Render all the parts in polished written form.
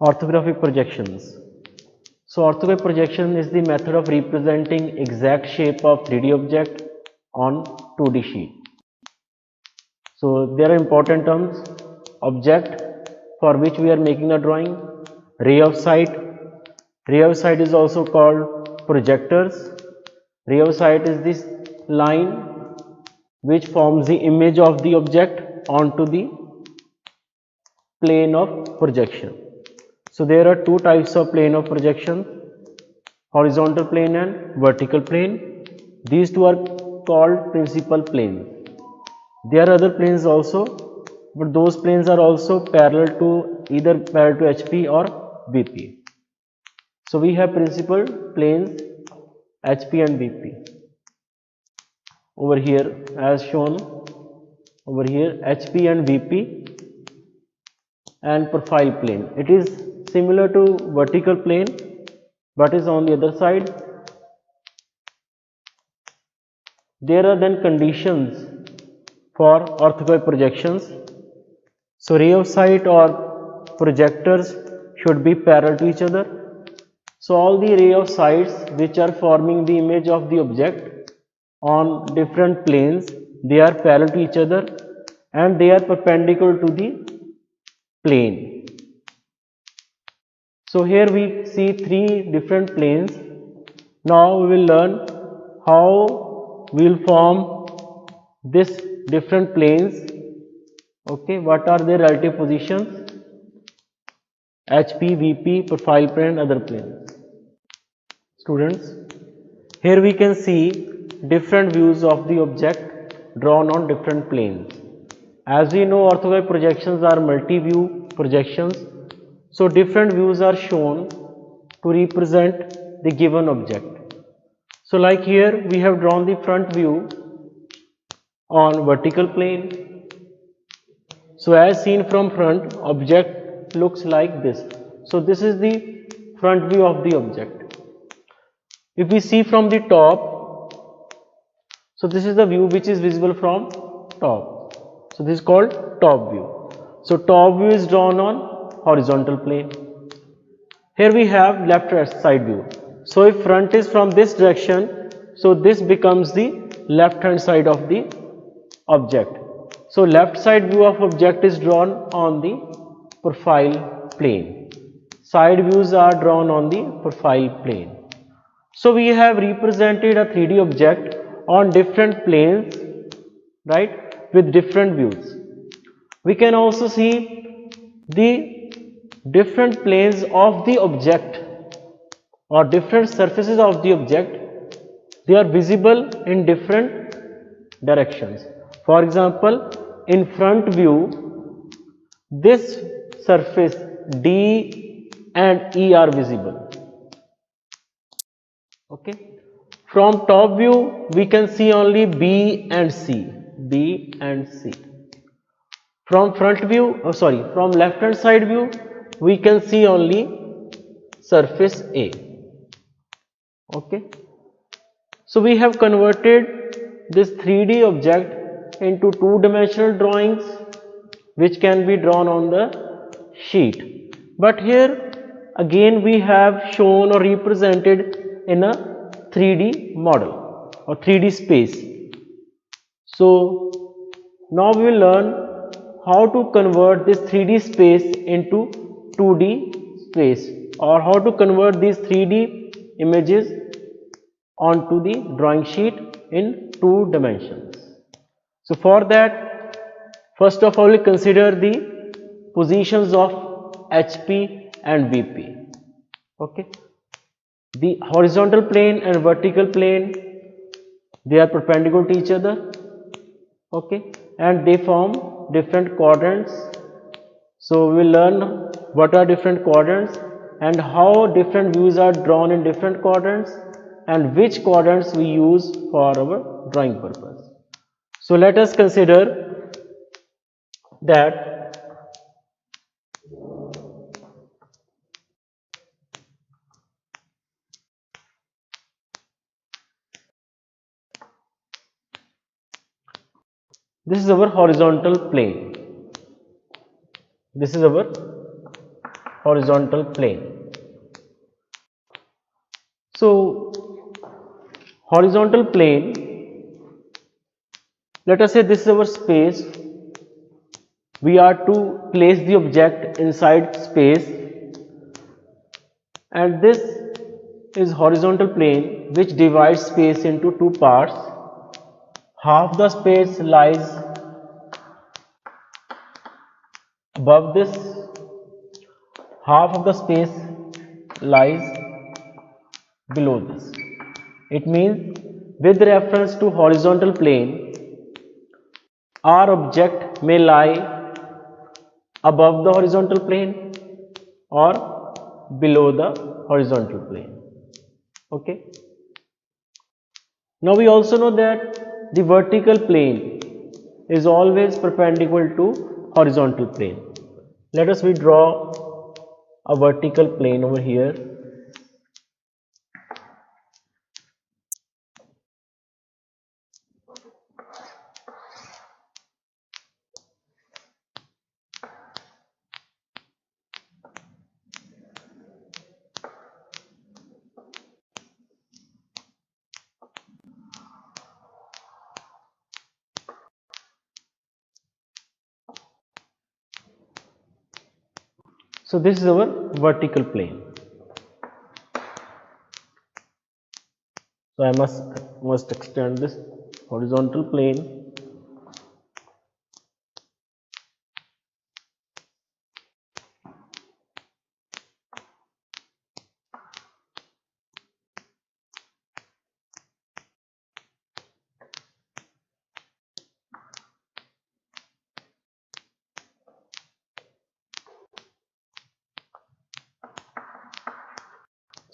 Orthographic projections. So orthographic projection is the method of representing exact shape of 3D object on 2D sheet. So there are important terms: object, for which we are making a drawing; ray of sight. Ray of sight is also called projectors. Ray of sight is this line which forms the image of the object onto the plane of projection. So there are two types of plane of projection: horizontal plane and vertical plane. These two are called principal planes. There are other planes also, but those planes are also parallel to either parallel to HP or VP. So we have principal planes HP and VP. Over here, as shown over here, HP and VP and profile plane. It is similar to vertical plane, but is on the other side. There are then conditions for orthogonal projections. So ray of sight or projectors should be parallel to each other. So all the ray of sights which are forming the image of the object on different planes, they are parallel to each other and they are perpendicular to the plane. So here we see three different planes. Now we will learn how we will form this different planes. Okay, what are their relative positions? HP, VP, profile plane, other planes. Students, here we can see different views of the object drawn on different planes. As we know, orthogonal projections are multi-view projections. So different views are shown to represent the given object. So like here we have drawn the front view on vertical plane. So as seen from front, object looks like this. So this is the front view of the object. If we see from the top, so this is the view which is visible from top. So this is called top view. So top view is drawn on horizontal plane. Here we have left side view. So if front is from this direction, so this becomes the left hand side of the object. So left side view of object is drawn on the profile plane. Side views are drawn on the profile plane. So we have represented a 3D object on different planes, right, with different views. We can also see the different planes of the object or different surfaces of the object. They are visible in different directions. For example, in front view, this surface D and E are visible. Okay. From top view, we can see only B and C. B and C. From front view, from left hand side view, we can see only surface A. Okay. So we have converted this 3D object into two-dimensional drawings which can be drawn on the sheet. But here again we have shown or represented in a 3D model or 3D space. So now we will learn how to convert this 3D space into 2D space, or how to convert these 3D images onto the drawing sheet in 2 dimensions. So for that, first of all, we consider the positions of HP and VP. Okay. The horizontal plane and vertical plane, they are perpendicular to each other. Okay, and they form different quadrants. So we will learn what are different quadrants and how different views are drawn in different quadrants and which quadrants we use for our drawing purpose. So let us consider that this is our horizontal plane. This is our horizontal plane. So horizontal plane, let us say this is our space. We are to place the object inside space, and this is horizontal plane which divides space into two parts. Half the space lies above this, half of the space lies below this. It means with reference to horizontal plane, our object may lie above the horizontal plane or below the horizontal plane. Okay. Now we also know that the vertical plane is always perpendicular to horizontal plane. Let us draw a vertical plane over here. So this is our vertical plane. So I must extend this horizontal plane.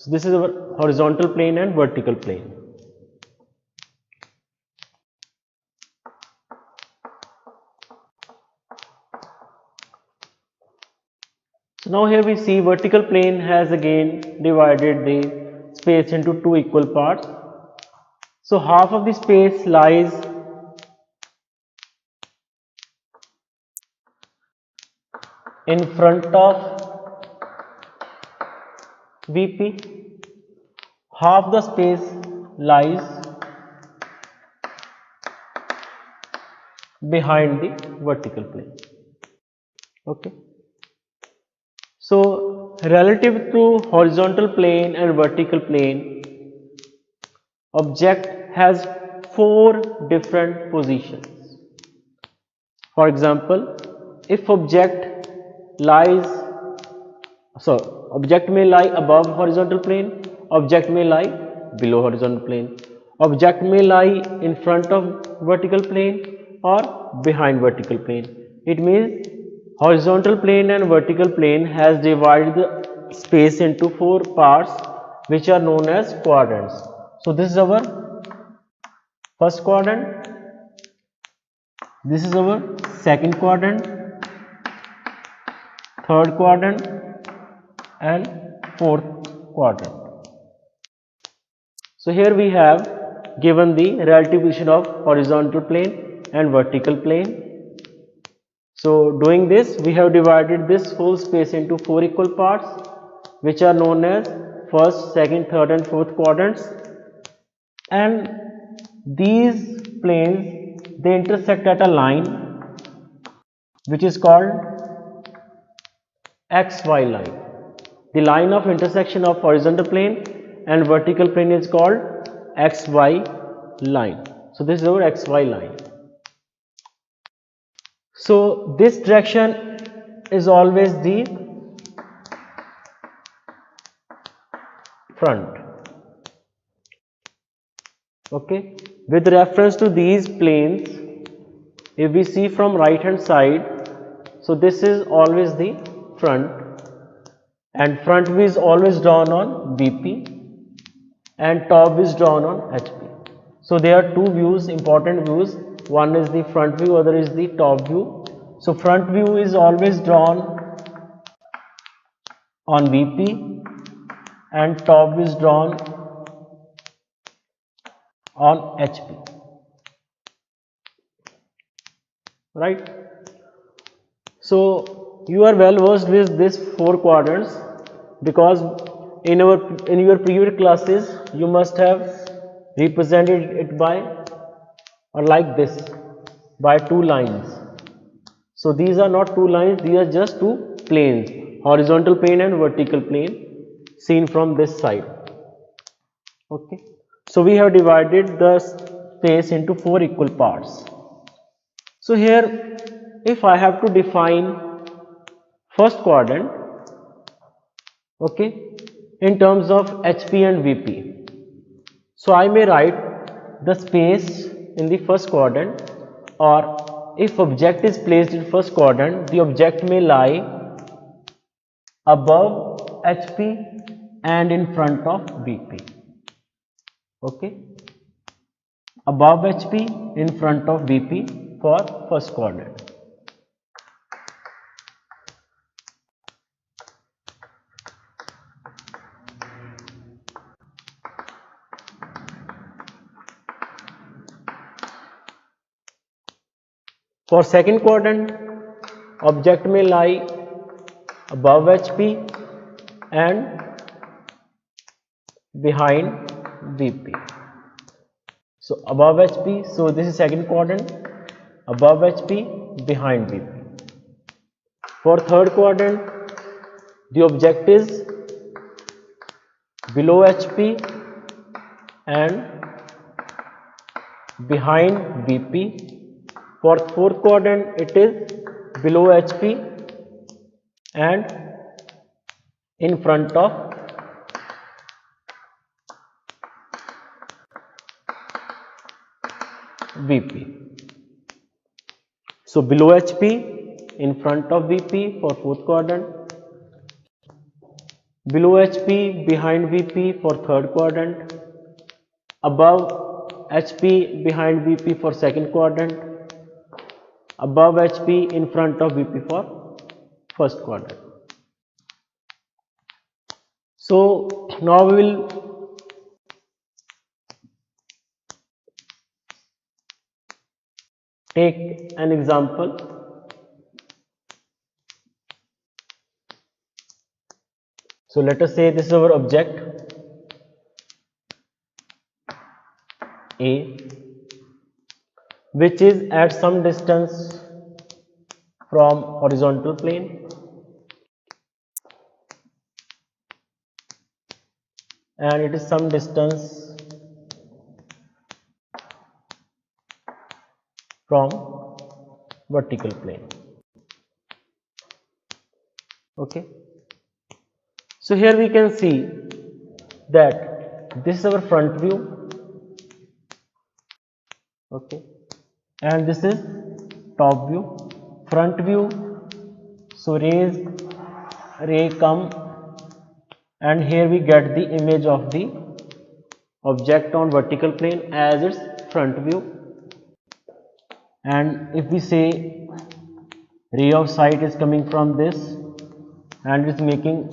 So this is our horizontal plane and vertical plane. So now here we see vertical plane has again divided the space into two equal parts. So half of the space lies in front of VP, half the space lies behind the vertical plane. Okay. So relative to horizontal plane and vertical plane, object has four different positions. For example, if object may lie above horizontal plane, object may lie below horizontal plane, object may lie in front of vertical plane or behind vertical plane. It means horizontal plane and vertical plane has divided the space into four parts which are known as quadrants. So this is our first quadrant, this is our second quadrant, third quadrant and fourth quadrant. So here we have given the relative position of horizontal plane and vertical plane. So doing this, we have divided this whole space into four equal parts which are known as first, second, third and fourth quadrants, and these planes, they intersect at a line which is called XY line. The line of intersection of horizontal plane and vertical plane is called XY line. So this is our XY line. So this direction is always the front. Okay. With reference to these planes, if we see from right hand side, so this is always the front, and front view is always drawn on BP and top view is drawn on HP. So there are two views, important views. One is the front view, other is the top view. So front view is always drawn on VP and top view is drawn on HP. Right? So you are well versed with this four quadrants because in your previous classes you must have represented it by or like this by two lines. So these are not two lines, these are just two planes, horizontal plane and vertical plane seen from this side. Okay, so we have divided the space into four equal parts. So here if I have to define first quadrant, okay, in terms of HP and VP, so I may write the space in the first quadrant, or if object is placed in first quadrant, the object may lie above HP and in front of VP. Okay, above HP, in front of VP for first quadrant. For second quadrant, object may lie above HP and behind VP. So above HP, so this is second quadrant, above HP, behind VP. For third quadrant, the object is below HP and behind VP. For fourth quadrant, it is below HP and in front of VP. So below HP, in front of VP for fourth quadrant, below HP, behind VP for third quadrant, above HP, behind VP for second quadrant, above HP, in front of VP for first quadrant. So now we will take an example. So let us say this is our object A, which is at some distance from horizontal plane and it is some distance from vertical plane. Okay, so here we can see that this is our front view, okay, and this is top view. Front view, so ray come and here we get the image of the object on vertical plane as its front view, and if we say ray of sight is coming from this and it's making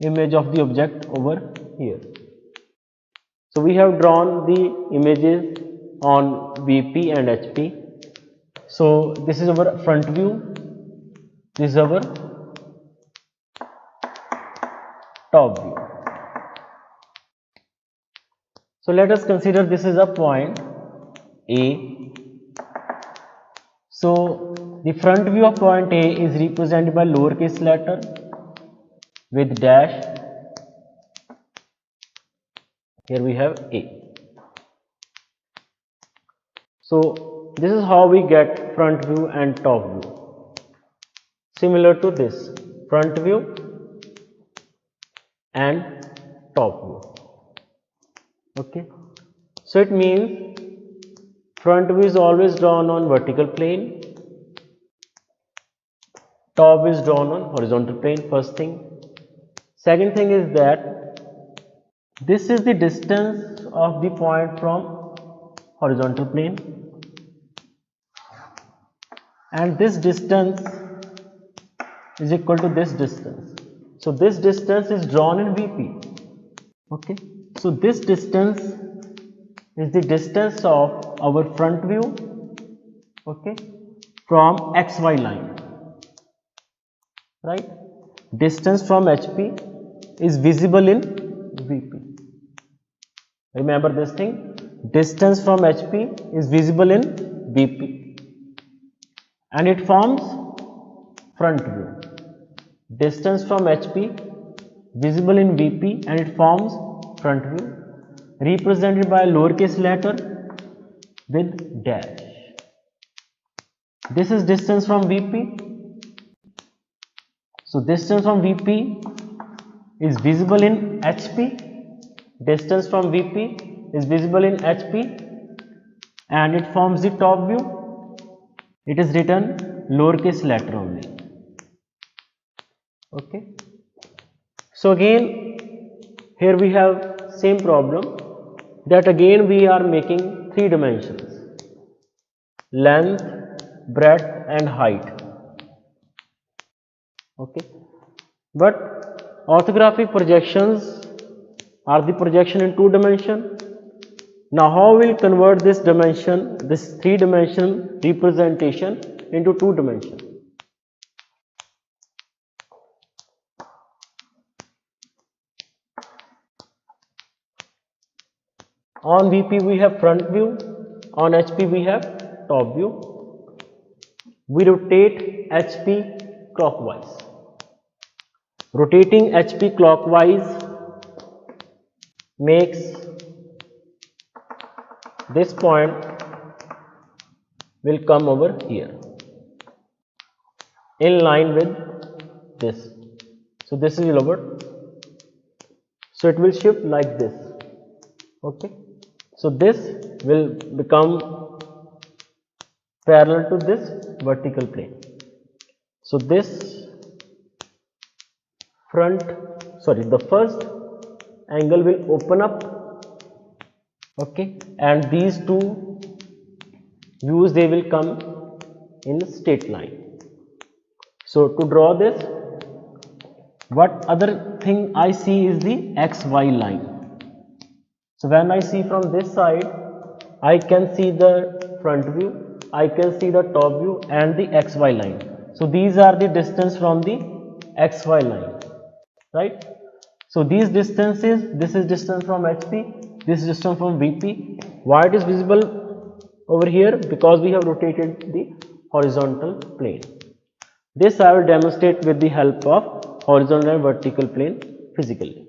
image of the object over here. So we have drawn the images on VP and HP. So this is our front view, this is our top view. So let us consider this is a point A. So the front view of point A is represented by lowercase letter with dash. Here we have A. So this is how we get front view and top view. Similar to this, front view and top view. Okay, so it means front view is always drawn on vertical plane, top is drawn on horizontal plane, first thing. Second thing is that this is the distance of the point from horizontal plane and this distance is equal to this distance. So this distance is drawn in VP. Okay, so this distance is the distance of our front view, okay, from XY line. right? Distance from HP is visible in VP. Remember this thing, distance from HP is visible in VP and it forms front view. Distance from HP visible in VP and it forms front view, represented by a lowercase letter with dash. This is distance from VP. So distance from VP is visible in HP. Distance from VP is visible in HP and it forms the top view. It is written lowercase letter only. Okay. So again here we have same problem, that again we are making 3 dimensions: length, breadth and height. Okay, but orthographic projections are the projection in 2 dimension. Now how we will convert this dimension, this 3-dimensional representation into 2 dimension? On VP we have front view, on HP we have top view. We rotate HP clockwise. Rotating HP clockwise makes this point will come over here in line with this. So this is lower. So it will shift like this. Okay. So this will become parallel to this vertical plane. So this the first angle will open up. Okay, and these 2 views, they will come in straight line. So to draw this, what other thing I see is the XY line. So when I see from this side, I can see the front view, I can see the top view and the XY line. So these are the distance from the XY line, right? So these distances, this is distance from HP, this is distance from VP. Why it is visible over here? Because we have rotated the horizontal plane. This I will demonstrate with the help of horizontal and vertical plane physically.